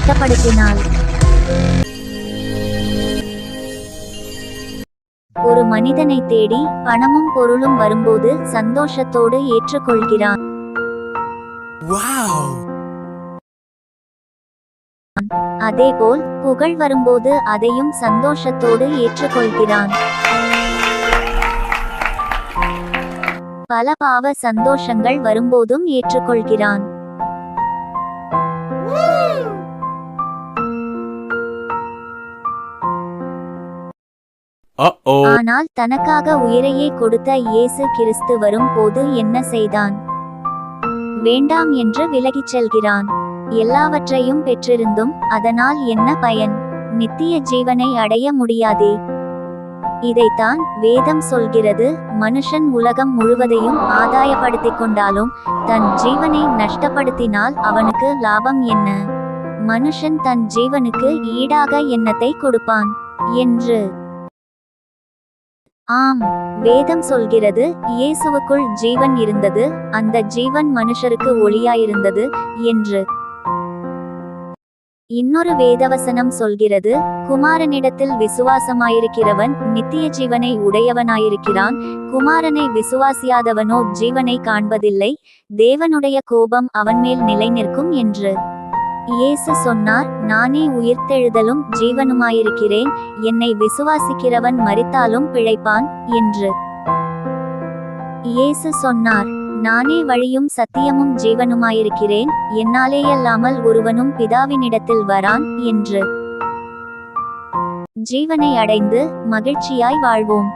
நஷ்டப்படுத்தினாள். ஒரு மனிதனை தேடி பணமும் பொருளும் வரும்போது சந்தோஷத்தோடு ஏற்றுக்கொள்கிறான். அதேபோல் புகழ் வரும்போது அதையும் சந்தோஷத்தோடு ஏற்றுக்கொள்கிறான். பல பாவ சந்தோஷங்கள் வரும்போதும் ஏற்றுக்கொள்கிறான். ஆனால் தனக்காக உயிரையே கொடுத்த இயேசு கிறிஸ்து வரும் போது என்ன செய்தான்? வேண்டாம் என்று விலகிச் செல்கிறான். எல்லாவற்றையும் பெற்றிருந்தும் அதனால் என்ன பயன்? நித்திய ஜீவனை அடைய முடியாதே. இதைத்தான் வேதம் சொல்கிறது. மனுஷன் உலகம் முழுவதையும் ஆதாயப்படுத்திக் கொண்டாலும் தன் ஜீவனை நஷ்டப்படுத்தினால் அவனுக்கு லாபம் என்ன? மனுஷன் தன் ஜீவனுக்கு ஈடாக என்னத்தை கொடுப்பான் என்று. ஆம், வேதம் சொல்கிறது, இயேசுவுக்குள் ஜீவன் இருந்தது, அந்த ஜீவன் மனுஷருக்கு ஒளியாயிருந்தது என்று. இன்னொரு வேதவசனம் சொல்கிறது, குமாரனிடத்தில் விசுவாசமாயிருக்கிறவன் நித்திய ஜீவனை உடையவனாயிருக்கிறான், குமாரனை விசுவாசியாதவனோ ஜீவனை காண்பதில்லை, தேவனுடைய கோபம் அவன்மேல் நிலை நிற்கும் என்று. இயேசு சொன்னார், நானே உயிர்த்தெழுதலும் ஜீவனுமாயிருக்கிறேன், என்னை விசுவாசிக்கிறவன் மரித்தாலும் பிழைப்பான் என்று. இயேசு சொன்னார், நானே வழியும் சத்தியமும் ஜீவனுமாயிருக்கிறேன், என்னாலேயல்லாமல் ஒருவனும் பிதாவினிடத்தில் வரான் என்று. ஜீவனை அடைந்து மகிழ்ச்சியாய் வாழ்வோம்.